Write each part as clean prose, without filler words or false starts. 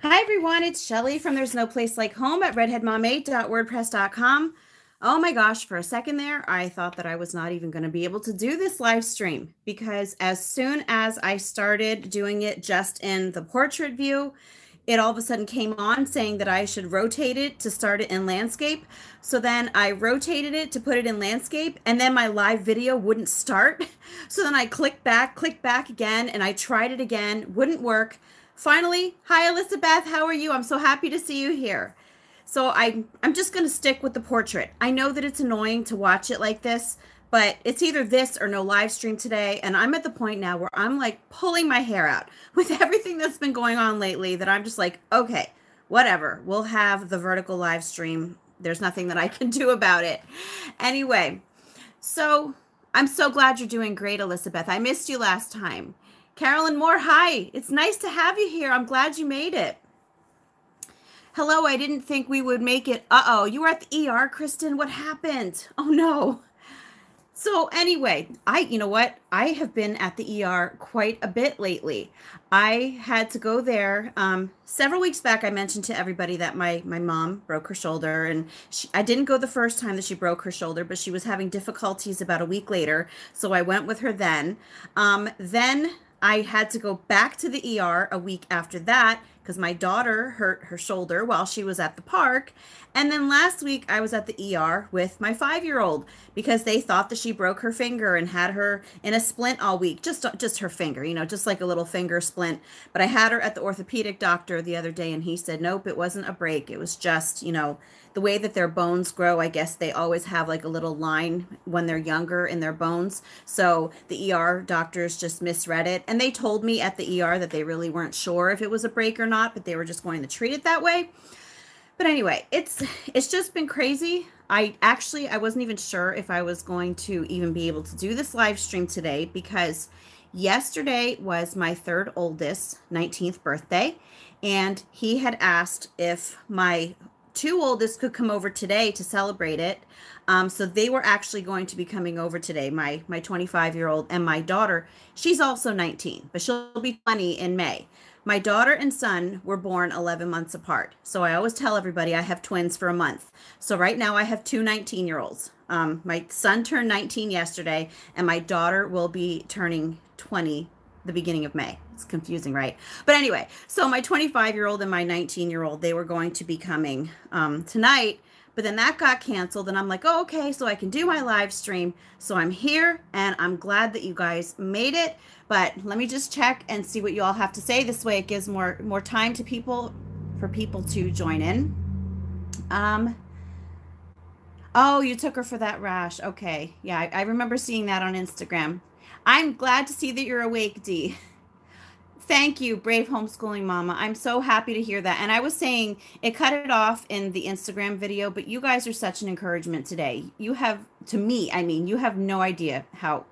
Hi everyone, it's Shelly from There's No Place Like Home at redheadmom8.wordpress.com. Oh my gosh, for a second there, I thought that I was not even going to be able to do this live stream because as soon as I started doing it just in the portrait view, it all of a sudden came on saying that I should rotate it to start it in landscape. So then I rotated it to put it in landscape, and then my live video wouldn't start. So then I clicked back again, and I tried it again, wouldn't work. Finally, hi Elizabeth, how are you? I'm so happy to see you here. So I'm just going to stick with the portrait. I know that it's annoying to watch it like this, but it's either this or no live stream today. And I'm at the point now where I'm like pulling my hair out with everything that's been going on lately that I'm just like, okay, whatever. We'll have the vertical live stream. There's nothing that I can do about it. Anyway, so I'm so glad you're doing great, Elizabeth. I missed you last time. Carolyn Moore, hi. It's nice to have you here. I'm glad you made it. Hello, I didn't think we would make it. Uh-oh, you were at the ER, Kristen. What happened? Oh, no. So anyway, you know what? I have been at the ER quite a bit lately. I had to go there. Several weeks back, I mentioned to everybody that my mom broke her shoulder, and I didn't go the first time that she broke her shoulder, but she was having difficulties about a week later. So I went with her then. Then I had to go back to the ER a week after that because my daughter hurt her shoulder while she was at the park. And then last week I was at the ER with my 5-year-old because they thought that she broke her finger and had her in a splint all week. Just her finger, you know, just like a little finger splint. But I had her at the orthopedic doctor the other day and he said, nope, it wasn't a break. It was just, you know, the way that their bones grow. I guess they always have like a little line when they're younger in their bones. So the ER doctors just misread it. And they told me at the ER that they really weren't sure if it was a break or not, but they were just going to treat it that way. But anyway, it's just been crazy. I wasn't even sure if I was going to even be able to do this live stream today because yesterday was my third oldest 19th birthday, and he had asked if my two oldest could come over today to celebrate it. So they were actually going to be coming over today, my 25-year-old and my daughter. She's also 19, but she'll be 20 in May. My daughter and son were born 11 months apart. So I always tell everybody I have twins for a month. So right now I have two 19-year-olds. My son turned 19 yesterday, and my daughter will be turning 20 the beginning of May. It's confusing, right? But anyway, so my 25-year-old and my 19-year-old, they were going to be coming tonight, but then that got canceled, and I'm like, oh, okay, so I can do my live stream. So I'm here, and I'm glad that you guys made it, but let me just check and see what you all have to say. This way it gives more time to people, for people to join in. Oh, you took her for that rash. Okay, yeah, I remember seeing that on Instagram. I'm glad to see that you're awake, Dee. Thank you, brave homeschooling mama. I'm so happy to hear that. And I was saying it cut it off in the Instagram video, but you guys are such an encouragement today. You have, to me, I mean, you have no idea how,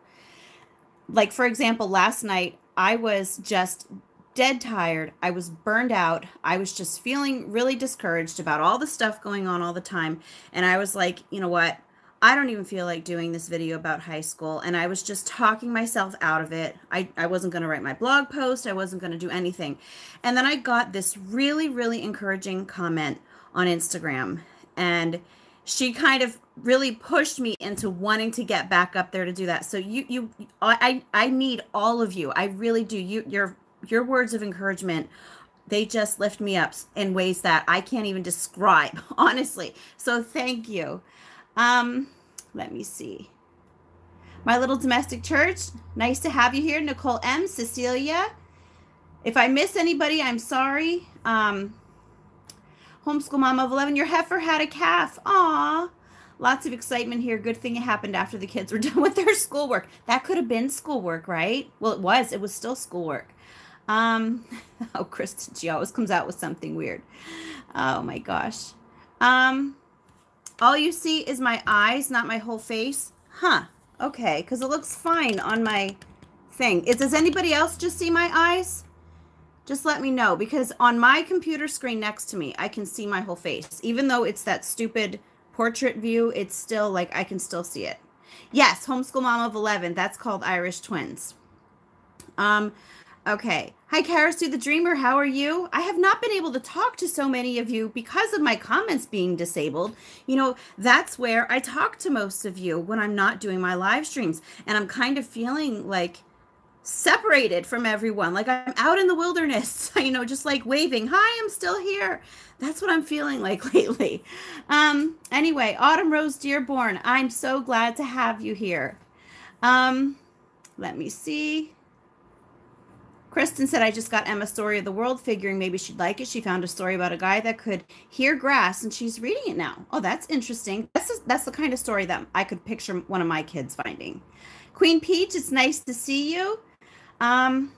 like, for example, last night I was just dead tired. I was burned out. I was just feeling really discouraged about all the stuff going on all the time. And I was like, you know what? I don't even feel like doing this video about high school, and I was just talking myself out of it. I wasn't going to write my blog post. I wasn't going to do anything. And then I got this really, really encouraging comment on Instagram, and she kind of really pushed me into wanting to get back up there to do that. So I need all of you. I really do. Your words of encouragement, they just lift me up in ways that I can't even describe, honestly. So thank you. Let me see. My little domestic church, nice to have you here. Nicole M, Cecilia. If I miss anybody, I'm sorry. Homeschool mama of 11, your heifer had a calf. Aw, lots of excitement here. Good thing it happened after the kids were done with their schoolwork. That could have been schoolwork, right? Well, it was still schoolwork. Oh, Kristen, she always comes out with something weird. Oh my gosh. All you see is my eyes, not my whole face? Huh. Okay, because it looks fine on my thing. Does anybody else just see my eyes? Just let me know, because on my computer screen next to me, I can see my whole face. Even though it's that stupid portrait view, it's still like I can still see it. Yes, homeschool mom of 11. That's called Irish twins. Okay. Hi, Karasu the Dreamer. How are you? I have not been able to talk to so many of you because of my comments being disabled. You know, that's where I talk to most of you when I'm not doing my live streams. And I'm kind of feeling like separated from everyone, like I'm out in the wilderness, you know, just like waving, hi, I'm still here. That's what I'm feeling like lately. Anyway, Autumn Rose Dearborn, I'm so glad to have you here. Let me see. Kristen said, I just got Emma's Story of the World, figuring maybe she'd like it. She found a story about a guy that could hear grass, and she's reading it now. Oh, that's interesting. That's the kind of story that I could picture one of my kids finding. Queen Peach, it's nice to see you. Joanne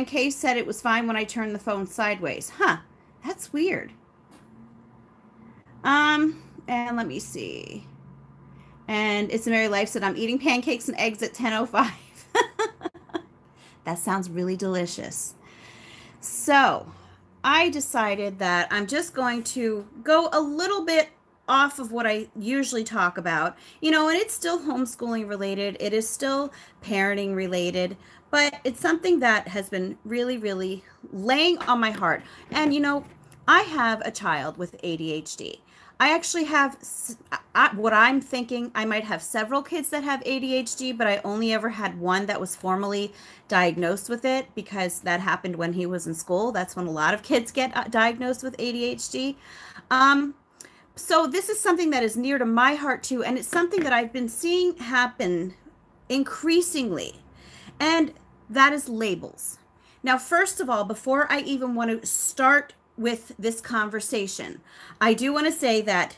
Case said it was fine when I turned the phone sideways. Huh, that's weird. And let me see. And It's a Merry Life said, I'm eating pancakes and eggs at 10:05. That sounds really delicious. So I decided that I'm just going to go a little bit off of what I usually talk about, you know, and it's still homeschooling related. It is still parenting related, but it's something that has been really, really laying on my heart. And, you know, I have a child with ADHD. I actually have, what I'm thinking, I might have several kids that have ADHD, but I only ever had one that was formally diagnosed with it because that happened when he was in school. That's when a lot of kids get diagnosed with ADHD. So this is something that is near to my heart too, and it's something that I've been seeing happen increasingly, and that is labels. Now, first of all, before I even want to start with this conversation, I do want to say that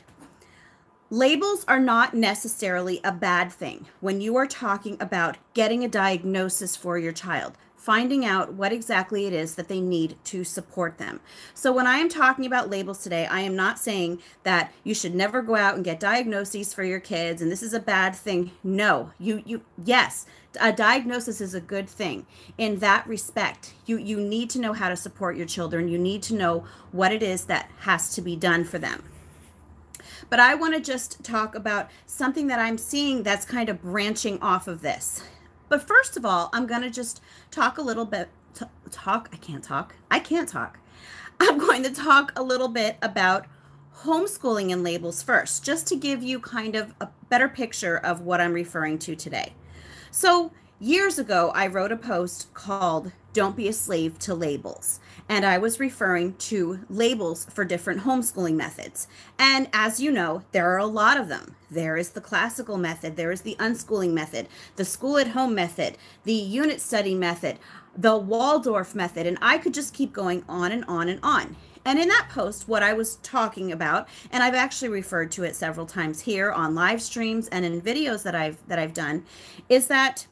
labels are not necessarily a bad thing when you are talking about getting a diagnosis for your child, finding out what exactly it is that they need to support them. So when I am talking about labels today, I am not saying that you should never go out and get diagnoses for your kids and this is a bad thing. No, yes, a diagnosis is a good thing in that respect. You need to know how to support your children. You need to know what it is that has to be done for them. But I want to just talk about something that I'm seeing that's kind of branching off of this. But first of all, I'm going to just talk a little bit, I can't talk. I'm going to talk a little bit about homeschooling and labels first, just to give you kind of a better picture of what I'm referring to today. So years ago, I wrote a post called Don't Be a Slave to Labels. And I was referring to labels for different homeschooling methods. And as you know, there are a lot of them. There is the classical method, there is the unschooling method, the school at home method, the unit study method, the Waldorf method, and I could just keep going on and on and on. And in that post, what I was talking about, and I've actually referred to it several times here on live streams and in videos that I've done, is that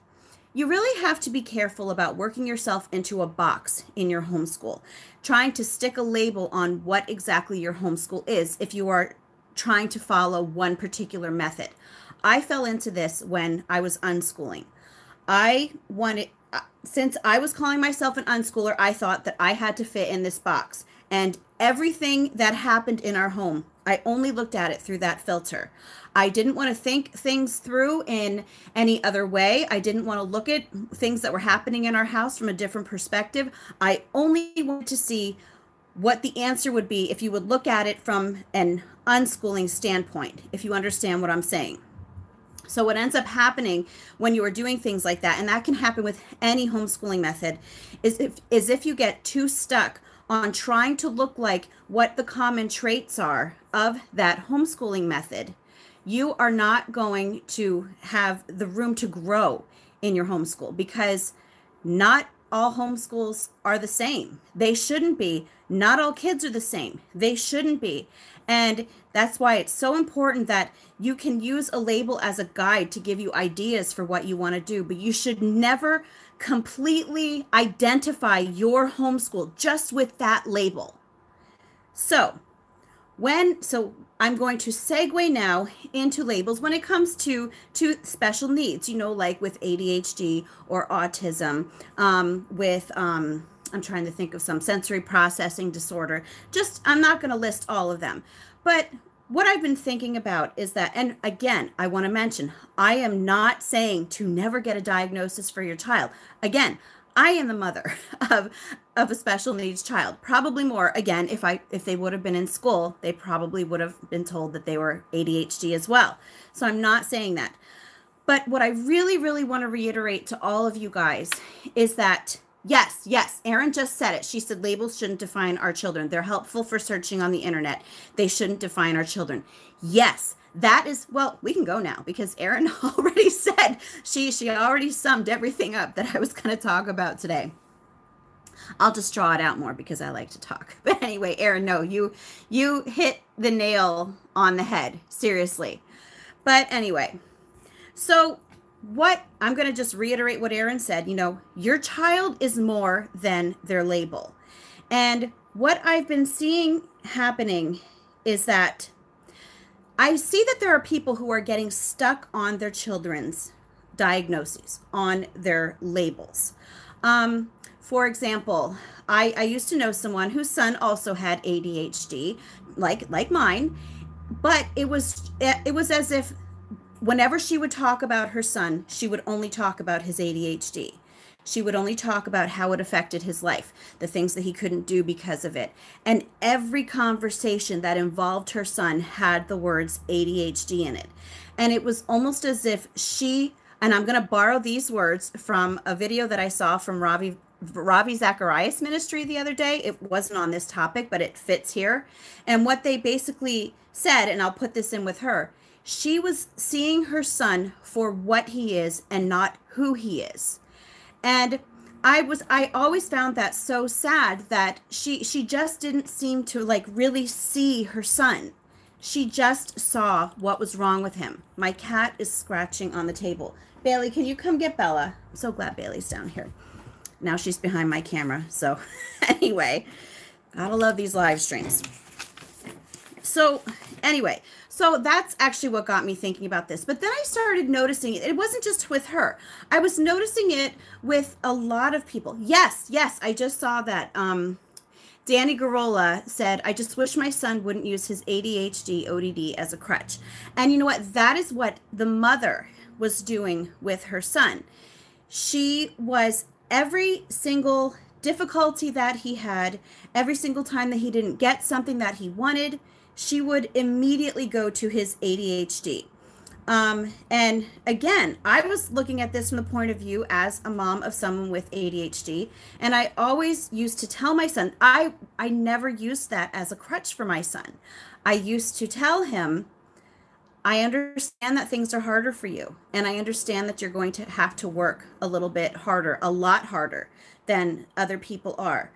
you really have to be careful about working yourself into a box in your homeschool, trying to stick a label on what exactly your homeschool is if you are trying to follow one particular method. I fell into this when I was unschooling. Since I was calling myself an unschooler, I thought that I had to fit in this box. And everything that happened in our home, I only looked at it through that filter. I didn't want to think things through in any other way. I didn't want to look at things that were happening in our house from a different perspective. I only wanted to see what the answer would be if you would look at it from an unschooling standpoint, if you understand what I'm saying. So what ends up happening when you are doing things like that, and that can happen with any homeschooling method, is if you get too stuck on trying to look like what the common traits are of that homeschooling method, you are not going to have the room to grow in your homeschool, because not all homeschools are the same. They shouldn't be. Not all kids are the same. They shouldn't be. And that's why it's so important that you can use a label as a guide to give you ideas for what you want to do, but you should never completely identify your homeschool just with that label. So I'm going to segue now into labels when it comes to special needs, you know, like with ADHD or autism, I'm trying to think of some sensory processing disorder. I'm not going to list all of them. But what I've been thinking about is that, and again, I want to mention, I am not saying to never get a diagnosis for your child. Again, I am the mother of a special needs child. Probably more. Again, if they would have been in school, they probably would have been told that they were ADHD as well. So I'm not saying that. But what I really, really want to reiterate to all of you guys is that yes, Erin just said it. She said labels shouldn't define our children. They're helpful for searching on the internet. They shouldn't define our children. Yes, that is, well, we can go now because Erin already said, she already summed everything up that I was going to talk about today. I'll just draw it out more because I like to talk. But anyway, Erin, no, you hit the nail on the head, seriously. But anyway, so what I'm going to just reiterate what Erin said, you know, your child is more than their label. And what I've been seeing happening is that I see that there are people who are getting stuck on their children's diagnoses, on their labels. For example, I used to know someone whose son also had ADHD, like mine, but it was as if whenever she would talk about her son, she would only talk about his ADHD. She would only talk about how it affected his life, the things that he couldn't do because of it. And every conversation that involved her son had the words ADHD in it. And it was almost as if she, and I'm going to borrow these words from a video that I saw from Ravi Zacharias Ministry the other day. It wasn't on this topic, but it fits here. And what they basically said, and I'll put this in with her, she was seeing her son for what he is and not who he is. And I always found that so sad that she just didn't seem to like really see her son. She just saw what was wrong with him. My cat is scratching on the table. Bailey, can you come get Bella? I'm so glad Bailey's down here. Now she's behind my camera. So anyway, gotta love these live streams. So anyway, so that's actually what got me thinking about this. But then I started noticing it. It wasn't just with her. I was noticing it with a lot of people. Yes, I just saw that. Danny Garola said, I just wish my son wouldn't use his ADHD, ODD as a crutch. And you know what? That is what the mother was doing with her son. She was every single difficulty that he had, every single time that he didn't get something that he wanted, she would immediately go to his ADHD. And again, I was looking at this from the point of view as a mom of someone with ADHD. And I always used to tell my son, I never used that as a crutch for my son. I used to tell him, I understand that things are harder for you. And I understand that you're going to have to work a little bit harder, a lot harder than other people are.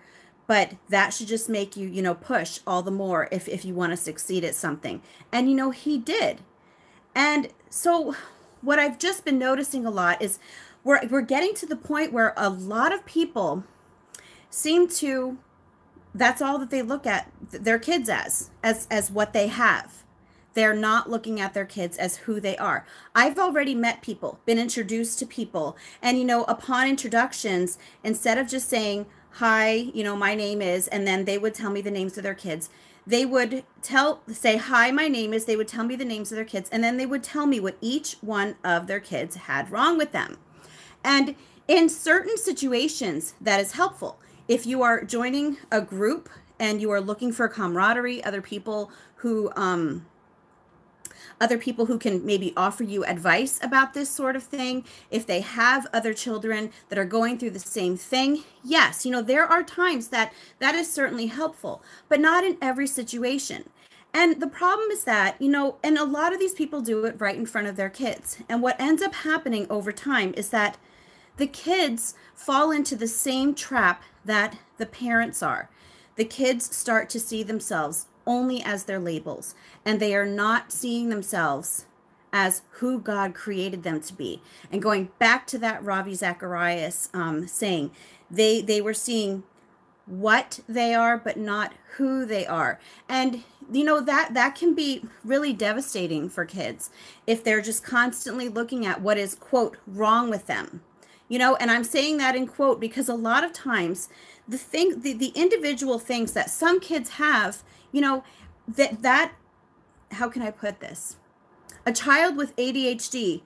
But that should just make you, you know, push all the more if you want to succeed at something. And, you know, he did. And so what I've just been noticing a lot is we're getting to the point where a lot of people seem to, that's all that they look at their kids as what they have. They're not looking at their kids as who they are. I've already met people, been introduced to people. And, you know, upon introductions, instead of just saying, hi, you know, my name is, and then they would tell me the names of their kids. They would say, hi, my name is, they would tell me the names of their kids, and then they would tell me what each one of their kids had wrong with them. And in certain situations, that is helpful. If you are joining a group and you are looking for camaraderie, other people who can maybe offer you advice about this sort of thing, if they have other children that are going through the same thing, yes, you know, there are times that is certainly helpful, but not in every situation. And the problem is that, you know, and a lot of these people do it right in front of their kids. And what ends up happening over time is that the kids fall into the same trap that the parents are. The kids start to see themselves only as their labels, and they are not seeing themselves as who God created them to be. And going back to that Ravi Zacharias saying, they were seeing what they are, but not who they are. And you know, that can be really devastating for kids if they're just constantly looking at what is, quote, wrong with them. You know, and I'm saying that in quote because a lot of times the individual things that some kids have, you know, that how can I put this? A child with ADHD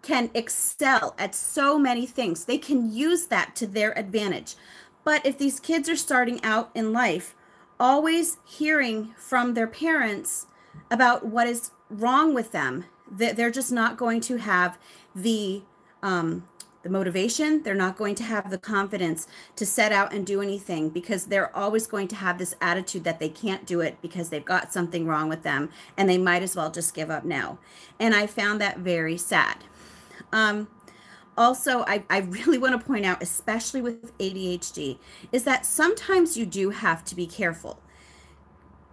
can excel at so many things. They can use that to their advantage. But if these kids are starting out in life, always hearing from their parents about what is wrong with them, that they're just not going to have the motivation. They're not going to have the confidence to set out and do anything, because they're always going to have this attitude that they can't do it because they've got something wrong with them and they might as well just give up now. And I found that very sad. Also, I really want to point out, especially with ADHD, is that sometimes you do have to be careful.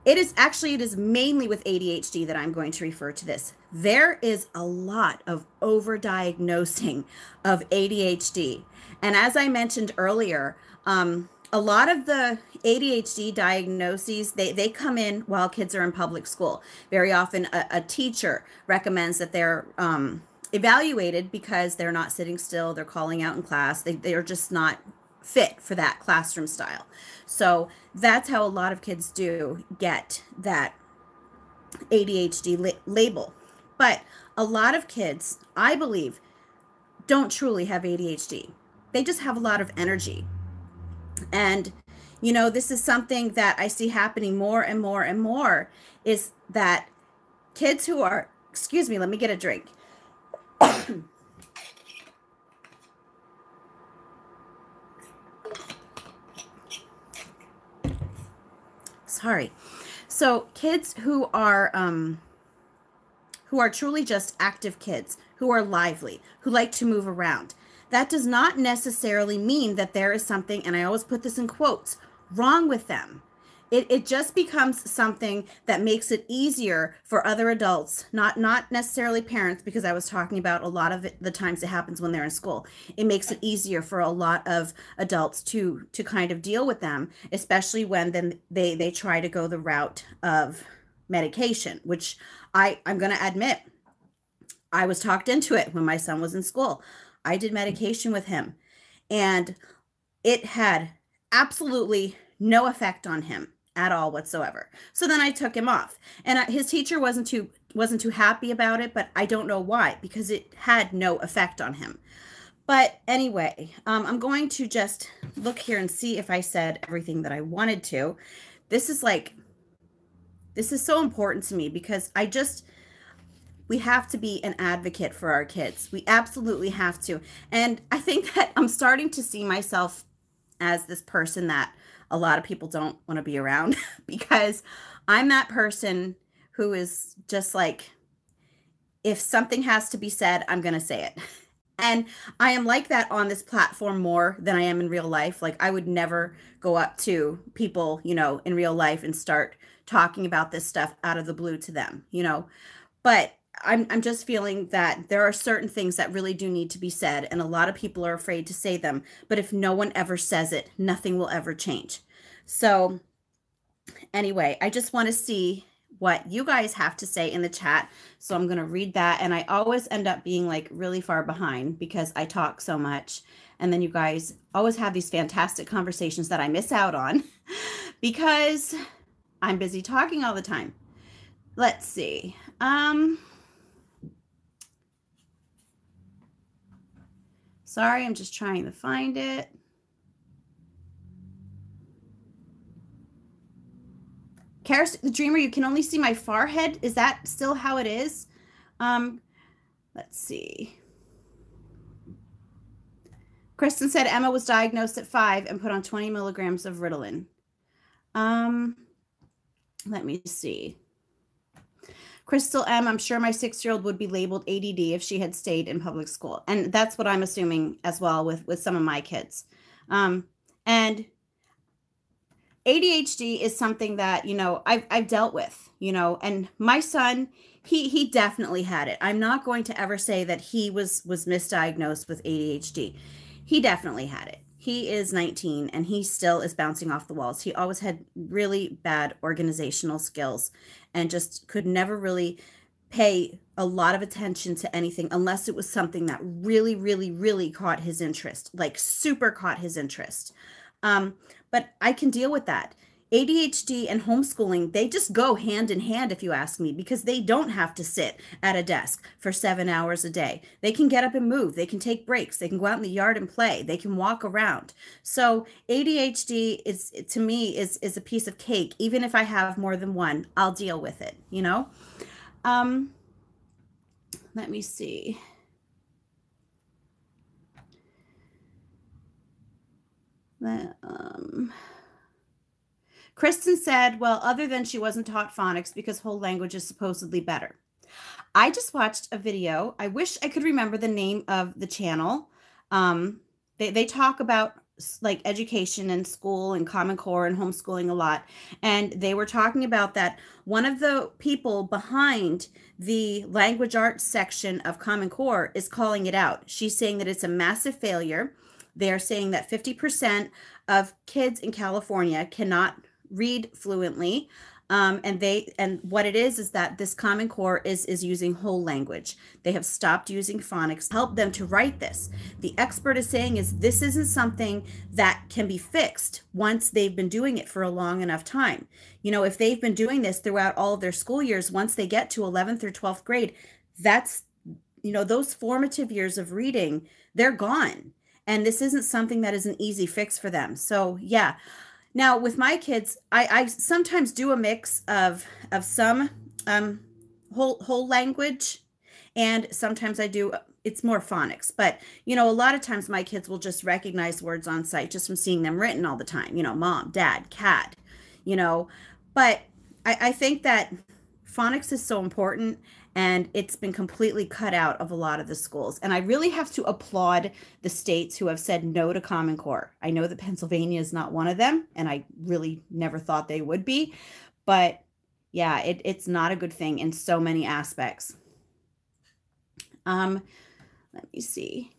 It is mainly with ADHD that I'm going to refer to this. There is a lot of overdiagnosing of ADHD. And as I mentioned earlier, a lot of the ADHD diagnoses, they come in while kids are in public school. Very often a teacher recommends that they're evaluated because they're not sitting still, they're calling out in class, they're just not fit for that classroom style. So that's how a lot of kids do get that ADHD label. But a lot of kids, I believe, don't truly have ADHD. They just have a lot of energy. And, you know, this is something that I see happening more and more and more, is that kids who are, excuse me, let me get a drink. Sorry. So kids who are truly just active kids, who are lively, who like to move around, that does not necessarily mean that there is something, and I always put this in quotes, wrong with them. It just becomes something that makes it easier for other adults, not necessarily parents, because I was talking about a lot of the times it happens when they're in school. It makes it easier for a lot of adults to kind of deal with them, especially when then they try to go the route of medication, which I'm going to admit, I was talked into it when my son was in school. I did medication with him, and it had absolutely no effect on him at all whatsoever. So then I took him off, and his teacher wasn't too happy about it, but I don't know why, because it had no effect on him. But anyway, I'm going to just look here and see if I said everything that I wanted to. This is so important to me, because we have to be an advocate for our kids. We absolutely have to. And I think that I'm starting to see myself as this person that a lot of people don't want to be around, because I'm that person who is just like, if something has to be said, I'm going to say it. And I am like that on this platform more than I am in real life. Like, I would never go up to people, you know, in real life and start talking about this stuff out of the blue to them, you know. But I'm just feeling that there are certain things that really do need to be said, and a lot of people are afraid to say them. But if no one ever says it, nothing will ever change. So anyway, I just want to see what you guys have to say in the chat. So I'm going to read that. And I always end up being like really far behind because I talk so much. And then you guys always have these fantastic conversations that I miss out on because I'm busy talking all the time. Let's see. Sorry, I'm just trying to find it. Karis, the Dreamer, you can only see my forehead. Is that still how it is? Let's see. Kristen said Emma was diagnosed at 5 and put on 20 milligrams of Ritalin. Let me see. Crystal M, I'm sure my 6-year-old would be labeled ADD if she had stayed in public school. And that's what I'm assuming as well with some of my kids. And ADHD is something that, you know, I've dealt with, you know, and my son, he definitely had it. I'm not going to ever say that he was misdiagnosed with ADHD. He definitely had it. He is 19 and he still is bouncing off the walls. He always had really bad organizational skills and just could never really pay a lot of attention to anything unless it was something that really, really, really caught his interest, like super caught his interest. But I can deal with that. ADHD and homeschooling, they just go hand in hand, if you ask me, because they don't have to sit at a desk for 7 hours a day. They can get up and move. They can take breaks. They can go out in the yard and play. They can walk around. So ADHD is, to me, is a piece of cake. Even if I have more than one, I'll deal with it, you know? Let me see. Kristen said, well, other than she wasn't taught phonics because whole language is supposedly better. I just watched a video. I wish I could remember the name of the channel. They talk about like education and school and Common Core and homeschooling a lot. And they were talking about that one of the people behind the language arts section of Common Core is calling it out. She's saying that it's a massive failure. They're saying that 50% of kids in California cannot read fluently. And what it is that this Common Core is using whole language. They have stopped using phonics to help them to write this. The expert is saying is this isn't something that can be fixed once they've been doing it for a long enough time. You know, if they've been doing this throughout all of their school years, once they get to 11th or 12th grade, that's, you know, those formative years of reading, they're gone. And this isn't something that is an easy fix for them. So yeah. Now with my kids, I sometimes do a mix of some whole language, and sometimes I do, it's more phonics. But, you know, a lot of times my kids will just recognize words on sight just from seeing them written all the time. You know, mom, dad, cat, you know. But I think that phonics is so important, and it's been completely cut out of a lot of the schools. And I really have to applaud the states who have said no to Common Core. I know that Pennsylvania is not one of them, and I really never thought they would be. But yeah, it's not a good thing in so many aspects. Let me see.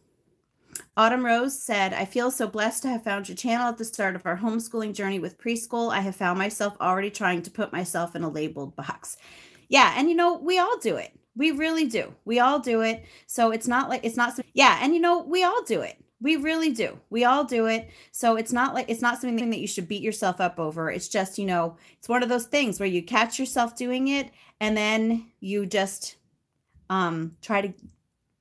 Autumn Rose said, I feel so blessed to have found your channel at the start of our homeschooling journey with preschool. I have found myself already trying to put myself in a labeled box. Yeah. And, you know, we all do it. We really do. We all do it. So it's not like, it's not, yeah. And, you know, we all do it. We really do. We all do it. So it's not like, it's not something that you should beat yourself up over. It's just, you know, it's one of those things where you catch yourself doing it and then you just try to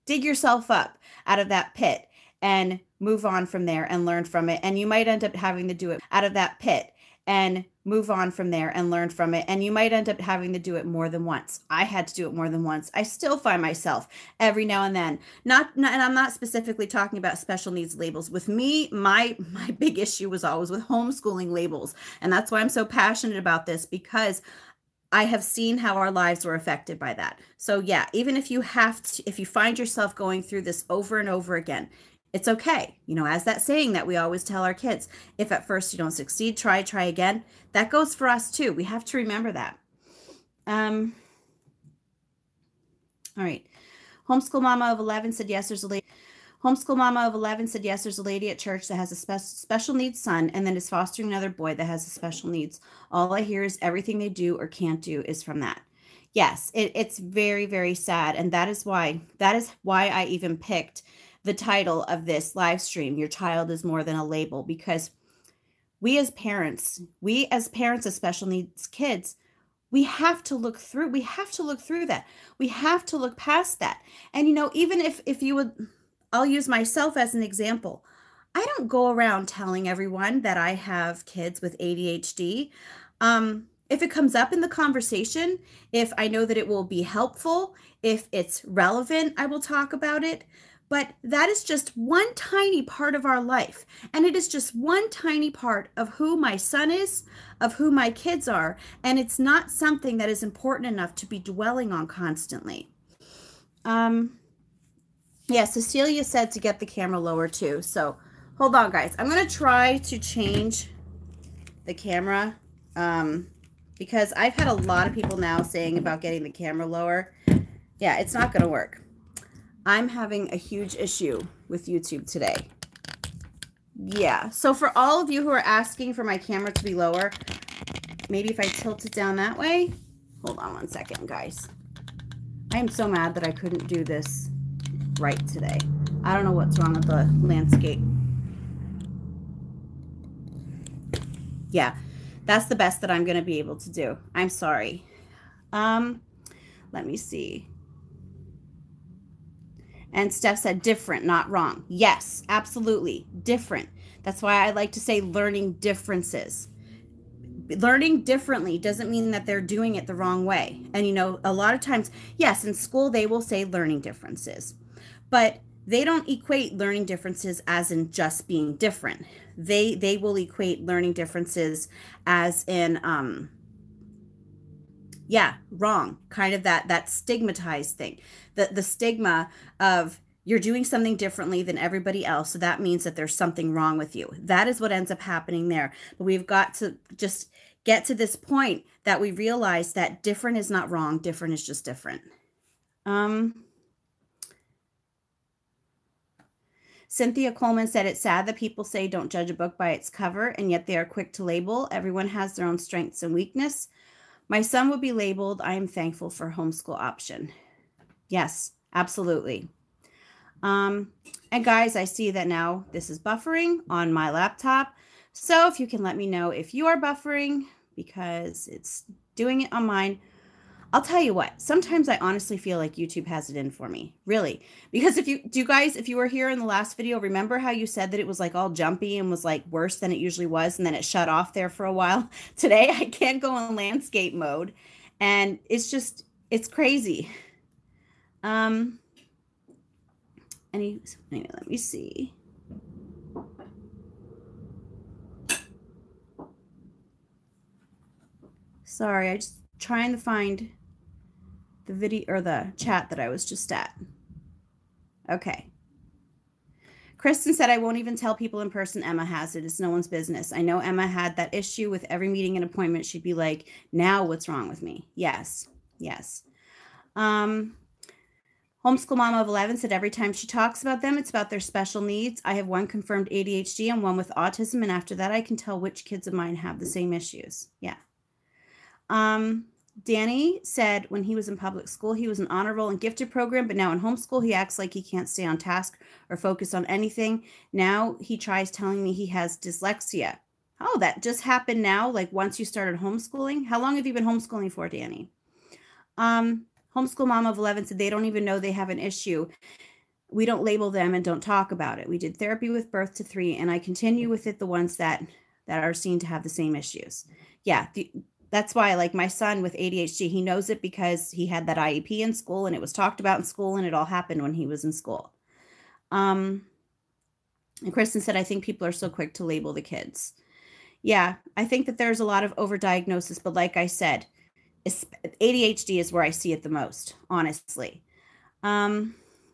dig yourself up out of that pit and move on from there and learn from it. And you might end up having to do it out of that pit and move on from there and learn from it. And you might end up having to do it more than once. I had to do it more than once. I still find myself every now and then, and I'm not specifically talking about special needs labels. With me, my big issue was always with homeschooling labels. And that's why I'm so passionate about this, because I have seen how our lives were affected by that. So yeah, even if you if you find yourself going through this over and over again, it's okay. You know, as that saying that we always tell our kids, if at first you don't succeed, try again. That goes for us too. We have to remember that. All right. Homeschool Mama of 11 said, yes, there's a lady. Homeschool Mama of 11 said, yes, there's a lady at church that has a special needs son and then is fostering another boy that has a special needs. All I hear is everything they do or can't do is from that. Yes, it's very, very sad. And that is why I even picked the title of this live stream, Your Child is More Than a Label, because we as parents of special needs kids, we have to look through that. We have to look past that. And, you know, even if you would, I'll use myself as an example. I don't go around telling everyone that I have kids with ADHD. If it comes up in the conversation, if I know that it will be helpful, if it's relevant, I will talk about it. But that is just one tiny part of our life. And it is just one tiny part of who my son is, of who my kids are. And it's not something that is important enough to be dwelling on constantly. Yeah, Cecilia said to get the camera lower too. So hold on, guys. I'm going to try to change the camera because I've had a lot of people now saying about getting the camera lower. Yeah, it's not going to work. I'm having a huge issue with YouTube today. Yeah, so for all of you who are asking for my camera to be lower, maybe if I tilt it down that way. Hold on one second, guys. I am so mad that I couldn't do this right today. I don't know what's wrong with the landscape. Yeah, That's the best that I'm going to be able to do. I'm sorry. Let me see. And Steph said different, not wrong. Yes, absolutely. Different. That's why I like to say learning differences. Learning differently doesn't mean that they're doing it the wrong way. And, you know, a lot of times, yes, in school, they will say learning differences, but they don't equate learning differences as in just being different. They will equate learning differences as in, yeah, wrong, kind of that stigmatized thing, the stigma of you're doing something differently than everybody else, so that means that there's something wrong with you. That is what ends up happening there. But we've got to just get to this point that we realize that different is not wrong, different is just different. Cynthia Coleman said, it's sad that people say don't judge a book by its cover, and yet they are quick to label. Everyone has their own strengths and weakness. My son would be labeled. I am thankful for homeschool option. Yes, absolutely. And guys, I see that now this is buffering on my laptop. So if you can let me know if you are buffering, because it's doing it on mine. I'll tell you what, sometimes I honestly feel like YouTube has it in for me, really. Because if you were here in the last video, remember how you said that it was like all jumpy and was like worse than it usually was, and then it shut off there for a while? Today, I can't go in landscape mode, and it's crazy. Anyway, let me see. Sorry, I just trying to find the video or the chat that I was just at. Okay. Kristen said, I won't even tell people in person Emma has it. It's no one's business. I know Emma had that issue with every meeting and appointment. She'd be like, now what's wrong with me? Yes. Yes. Homeschool Mama of 11 said, every time she talks about them, it's about their special needs. I have one confirmed ADHD and one with autism. And after that, I can tell which kids of mine have the same issues. Yeah. Danny said when he was in public school, he was an honor roll and gifted program, but now in homeschool, he acts like he can't stay on task or focus on anything. Now he tries telling me he has dyslexia. Oh, that just happened now, like once you started homeschooling? How long have you been homeschooling for, Danny? Homeschool Mama of 11 said they don't even know they have an issue. We don't label them and don't talk about it. We did therapy with birth to 3, and I continue with it, the ones that are seen to have the same issues. Yeah, that's why, like my son with ADHD, he knows it because he had that IEP in school and it was talked about in school and it all happened when he was in school. And Kristen said, I think people are so quick to label the kids. Yeah, I think that there's a lot of overdiagnosis, but like I said, ADHD is where I see it the most, honestly.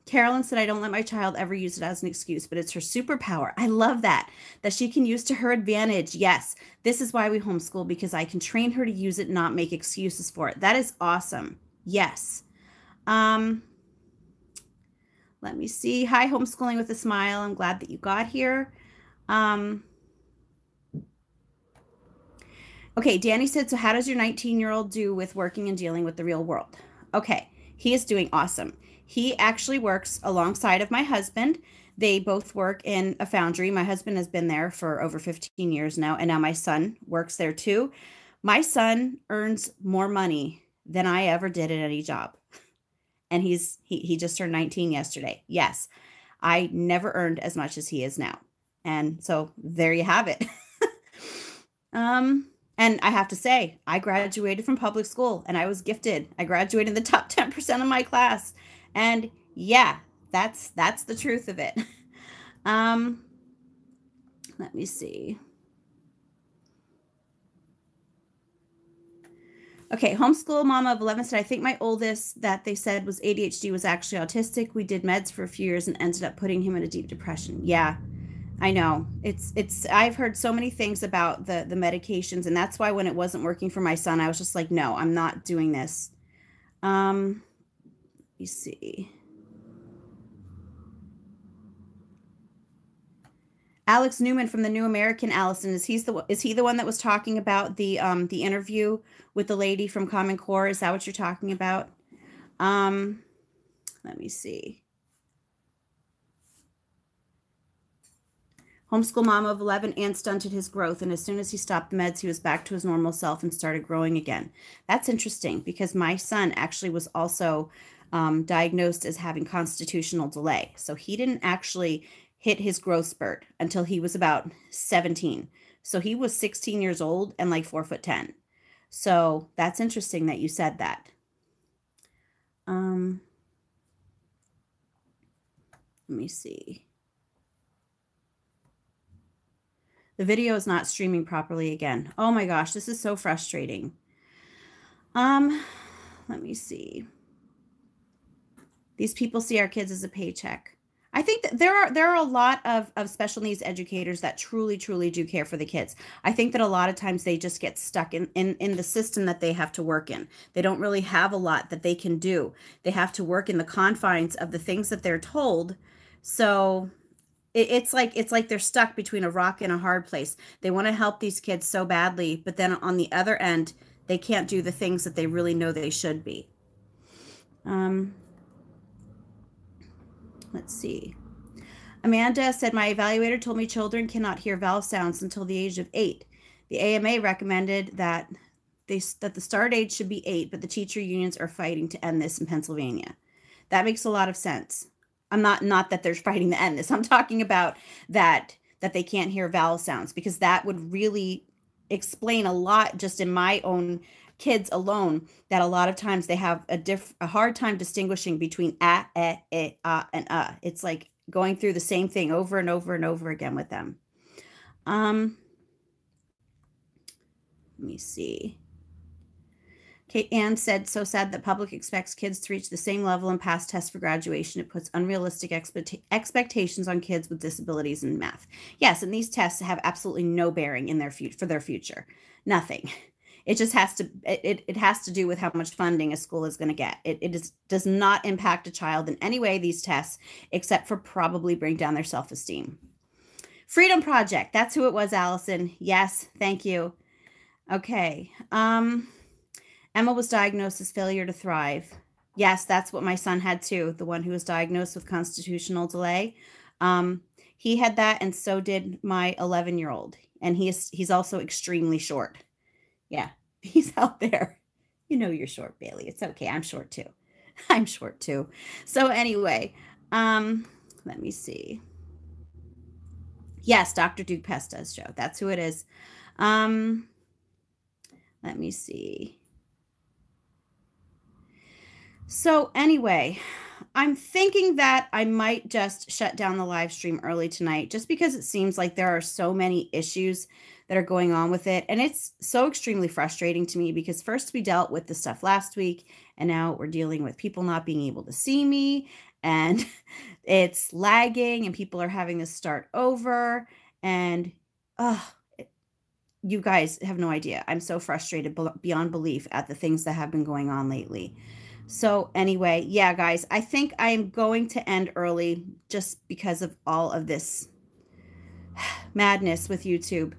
Carolyn said, I don't let my child ever use it as an excuse, but it's her superpower. I love that she can use to her advantage. Yes, this is why we homeschool, because I can train her to use it, not make excuses for it. That is awesome. Yes. Let me see. Hi, Homeschooling with a Smile. I'm glad that you got here. Okay, Danny said, so how does your 19-year-old do with working and dealing with the real world? Okay, he is doing awesome. He actually works alongside of my husband. They both work in a foundry. My husband has been there for over 15 years now, and now my son works there too. My son earns more money than I ever did at any job. And he just turned 19 yesterday. Yes, I never earned as much as he is now. And so there you have it. And I have to say, I graduated from public school and I was gifted. I graduated in the top 10% of my class. And yeah, that's the truth of it. Let me see. Okay, Homeschool Mama of 11 said, I think my oldest that they said was ADHD was actually autistic. We did meds for a few years and ended up putting him in a deep depression. Yeah, I know. I've heard so many things about the medications, and that's why when it wasn't working for my son, I was just like, no, I'm not doing this. Let me see. Alex Newman from the New American, Allison, is he the one that was talking about the interview with the lady from Common Core? Is that what you're talking about? Let me see. Homeschool mom of 11 and stunted his growth. And as soon as he stopped the meds, he was back to his normal self and started growing again. That's interesting because my son actually was also diagnosed as having constitutional delay. So he didn't actually hit his growth spurt until he was about 17. So he was 16 years old and like 4'10". So that's interesting that you said that. Let me see. The video is not streaming properly again. Oh my gosh, this is so frustrating. Let me see. These people see our kids as a paycheck. I think that there are a lot of special needs educators that truly do care for the kids. I think that a lot of times they just get stuck in the system that they have to work in. They don't really have a lot that they can do. They have to work in the confines of the things that they're told. So it's like they're stuck between a rock and a hard place. They want to help these kids so badly, but then on the other end, they can't do the things that they really know they should be. Let's see. Amanda said, my evaluator told me children cannot hear vowel sounds until the age of 8. The AMA recommended that the start age should be 8, but the teacher unions are fighting to end this in Pennsylvania. That makes a lot of sense. I'm not that they're fighting to end this. I'm talking about that they can't hear vowel sounds, because that would really explain a lot just in my own kids alone, that a lot of times they have a hard time distinguishing between a, and It's like going through the same thing over and over and over again with them. Let me see. Kate Ann said, so sad that public expects kids to reach the same level and pass tests for graduation. It puts unrealistic expectations on kids with disabilities in math. Yes, and these tests have absolutely no bearing in for their future. Nothing. It just has to, it has to do with how much funding a school is going to get. It does not impact a child in any way, these tests, except for probably bring down their self-esteem. Freedom Project. That's who it was, Allison. Yes, thank you. Okay. Emma was diagnosed as failure to thrive. Yes, that's what my son had too. The one who was diagnosed with constitutional delay. He had that, and so did my 11-year-old. And he's also extremely short. Yeah, he's out there. You know you're short, Bailey. It's okay. I'm short too. I'm short too. So anyway, let me see. Yes, Dr. Duke Pesta's show. That's who it is. Let me see. So anyway, I'm thinking that I might just shut down the live stream early tonight, just because it seems like there are so many issues that are going on with it. And it's so extremely frustrating to me, because first we dealt with the stuff last week, and now we're dealing with people not being able to see me, and it's lagging, and people are having to start over. And you guys have no idea. I'm so frustrated beyond belief at the things that have been going on lately. So anyway, yeah, guys, I think I am going to end early just because of all of this madness with YouTube.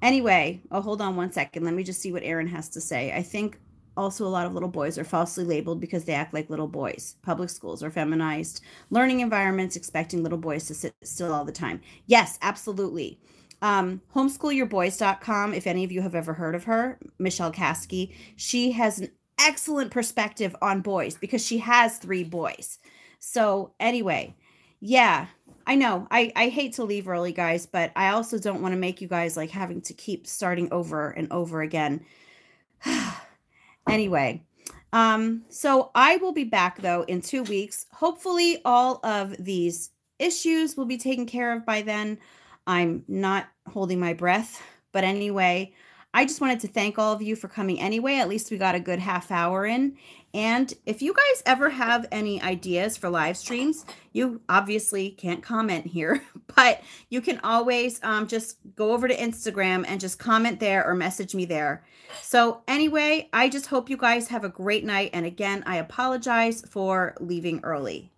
Anyway, oh, hold on one second. Let me just see what Aaron has to say. I think also a lot of little boys are falsely labeled because they act like little boys. Public schools are feminized learning environments, expecting little boys to sit still all the time. Yes, absolutely. Homeschoolyourboys.com, if any of you have ever heard of her, Michelle Caskey, she has an excellent perspective on boys because she has 3 boys. So anyway, yeah, I know I hate to leave early, guys, but I also don't want to make you guys like having to keep starting over and over again. Anyway, so I will be back though in 2 weeks. Hopefully all of these issues will be taken care of by then. I'm not holding my breath, but anyway, I just wanted to thank all of you for coming anyway. At least we got a good half hour in. And if you guys ever have any ideas for live streams, you obviously can't comment here, but you can always just go over to Instagram and just comment there or message me there. So anyway, I just hope you guys have a great night. And again, I apologize for leaving early.